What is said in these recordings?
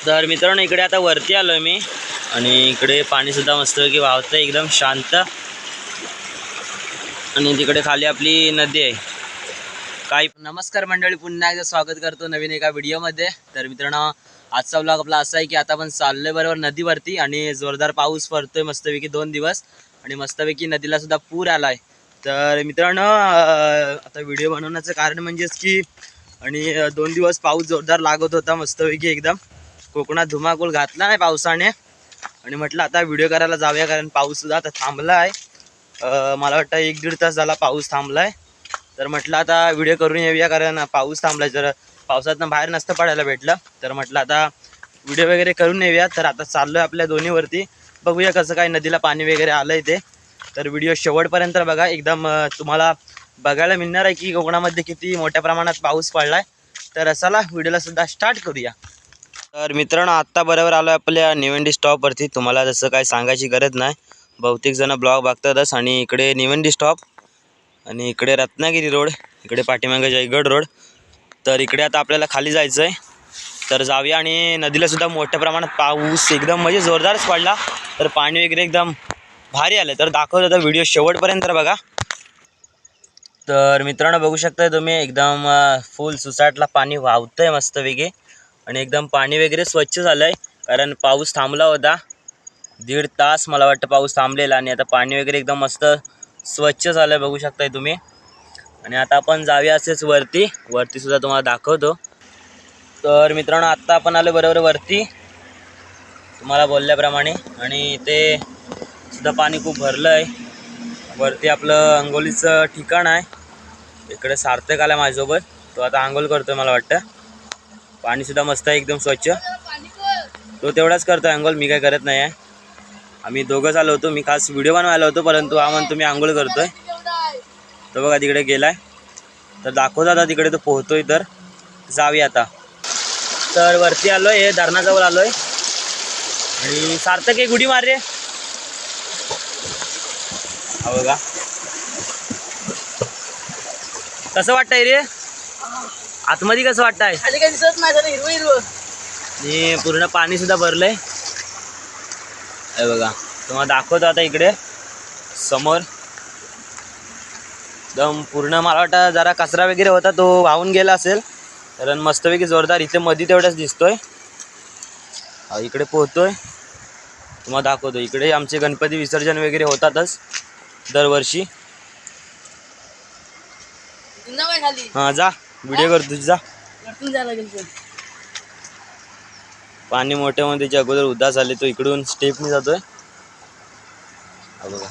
तर मित्रांनो इकडे आता वरती आलोय मी आणि इकडे पाणी सुद्धा मस्तपैकी वाहतंय एकदम शांत। आणि तिकडे खाली आपली नदी आहे। काय नमस्कार मंडळी, पुन्हा एकदा स्वागत करतो नवीन एका व्हिडिओमध्ये। तर मित्रांनो आजचा व्लॉग आपला असा आहे की आता आपण चाललोय बरोबर नदीवरती आणि जोरदार पाऊस पडतोय मस्तपैकी 2 दिवस आणि मस्तपैकी नदीला सुद्धा पूर आलाय। तर मित्रांनो आता व्हिडिओ बनवण्याचं कारण म्हणजेच की आणि 2 दिवस पाऊस जोरदार लागत होता मस्तपैकी एकदम कोकणात धुमाकूळ घातला नाही पावसाने आणि म्हटलं आता व्हिडिओ करायला जाऊया कारण पाऊस सुद्धा आता थांबला आहे। मला वाटतं 1-1.5 तास झाला पाऊस थांबलाय। तर म्हटलं आता व्हिडिओ करून येऊया कारण पाऊस थांबलाय, जर पावसातनं बाहेर नसतं पडायला भेटलं तर म्हटलं आता व्हिडिओ वगैरे करून येऊया। तर आता चाललोय आपल्या दोन्हीवरती, बघूया कसं काय नदीला पाणी वगैरे आलंय ते। तर व्हिडिओ शेवटपर्यंत बघा, एकदम तुम्हाला बघायला मिळणार आहे की कोकणामध्ये किती मोठ्या प्रमाणात पाऊस पडलाय। तर चला व्हिडिओला सुद्धा स्टार्ट करूया। तर मित्रांनो आत्ता बरोबर आलो आपल्या निवंडी स्टॉपवरती। तुम्हाला जसं काय सांगायची गरज नाही, बहुतेक जण ब्लॉग बघतातच। आणि इकडे निवंडी स्टॉप आणि इकडे रत्नागिरी रोड, इकडे पाठीमागे जयगड रोड। तर इकडे आता आपल्याला खाली जायचं आहे, तर जाऊया। आणि नदीला सुद्धा मोठ्या प्रमाणात पाऊस एकदम म्हणजे जोरदारच पडला, तर पाणी वगैरे एकदम भारी आलं। तर दाखवतो तर व्हिडिओ शेवटपर्यंत बघा। तर मित्रांनो बघू शकताय तुम्ही एकदम फुल सुसाटला पाणी वाहतंय मस्तपैकी आणि एकदम पाणी वगैरे स्वच्छ झालंय कारण पाऊस थांबला होता 1.5 तास मला वाटतं पाऊस थांबलेला आणि आता पाणी वगैरे एकदम मस्त स्वच्छ झालंय बघू शकताय तुम्ही। आणि आता आपण जाऊया असेच वरती सुद्धा तुम्हाला दाखवतो। तर मित्रांनो आत्ता आपण आलो बरोबर वरती तुम्हाला बोलल्याप्रमाणे आणि ते सुद्धा पाणी खूप भरलं आहे। वरती आपलं अंघोळीचं ठिकाण आहे, इकडे सार्थक आला माझ्यासोबत, तो आता आंघोळ करतोय मला वाटतं। पाणी सुद्धा मस्त आहे एकदम स्वच्छ, तो तेवढाच करतोय आंघोळ, मी काय करत नाही आहे। आम्ही दोघंच आलो होतो, मी खास व्हिडिओ बनवायला होतो परंतु हा म्हणतो मी आंघोळ करतोय। तो बघा तिकडे गेलाय, तर दाखवतो आता तिकडे तो पोहतोय। तर जाऊया आता। तर वरती आलोय, हे धरणाजवळ आलोय आणि सार्थक एक उडी मार रे, हा बघा कसं वाटतंय रे आतमध्ये, कसं वाटतंय? खाली काय दिसत नाही, जरा हिरवं हिरवं आणि पूर्ण पाणी सुद्धा भरलंय, हे बघा तुम्हाला दाखवतो आता इकडे समोर एकदम पूर्ण। मला वाटतं जरा कचरा वगैरे होता तो वाहून गेला असेल कारण मस्तपैकी जोरदार इथे मध्ये तेवढंच दिसतोय। इकडे पोहतोय तुम्हाला दाखवतो, इकडे आमचे गणपती विसर्जन वगैरे होतातच दरवर्षी। खाली हां जा व्हिडिओ कर तुझी, जा वरतून जायला लागेल। पाणी मोठ्या मध्ये त्याच्या अगोदर उदास आले, तो इकडून स्टेपनी जातोय, हा बघा।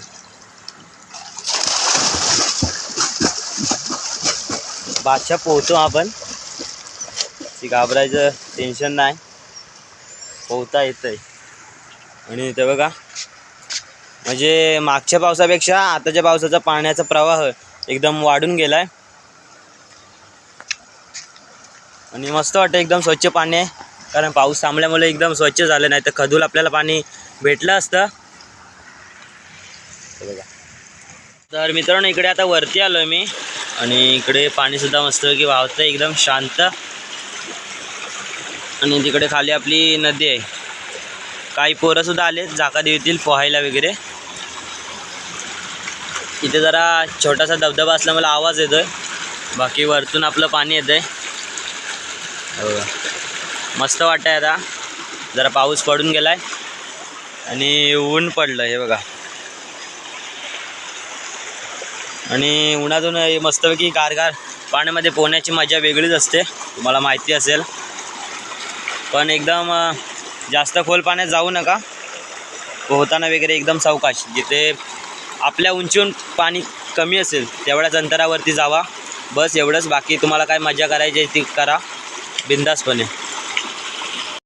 बादशाह पोहतो आपण, ती घाबरायचं टेन्शन नाही, पोहता येतंय। आणि ते बघा म्हणजे मागच्या पावसापेक्षा आताच्या पावसाचा पाण्याचा प्रवाह एकदम वाढून गेलाय आणि मस्त वाटतं, एकदम स्वच्छ पाणी आहे कारण पाऊस थांबल्यामुळे एकदम स्वच्छ झालं, नाही तर खदूल आपल्याला पाणी भेटलं असतं। बघा तर मित्रांनो इकडे आता वरती आलोय मी आणि इकडे पाणी सुद्धा मस्तपैकी वाहतंय एकदम शांत आणि तिकडे खाली आपली नदी आहे। काही पोरं सुद्धा आले जाकादेवी येथील पोहायला वगैरे। इथे जरा छोटासा धबधबा असल्यामुळे आवाज येतोय, बाकी वरतून आपलं पाणी येतंय, मस्त वाटतंय। आता जरा पाऊस पडून गेलाय आणि ऊन पडलं, हे बघा। आणि उन्हातून मस्तपैकी गारगार पाण्यामध्ये पोहण्याची मजा वेगळीच असते, तुम्हाला माहिती असेल। पण एकदम जास्त खोल पाण्यात जाऊ नका, पोहताना वगैरे एकदम सावकाश, जिथे आपल्या उंचीहून पाणी कमी असेल तेवढ्याच अंतरावरती जावा, बस एवढंच। बाकी तुम्हाला काय मजा करायची ती करा बिंदासपणे।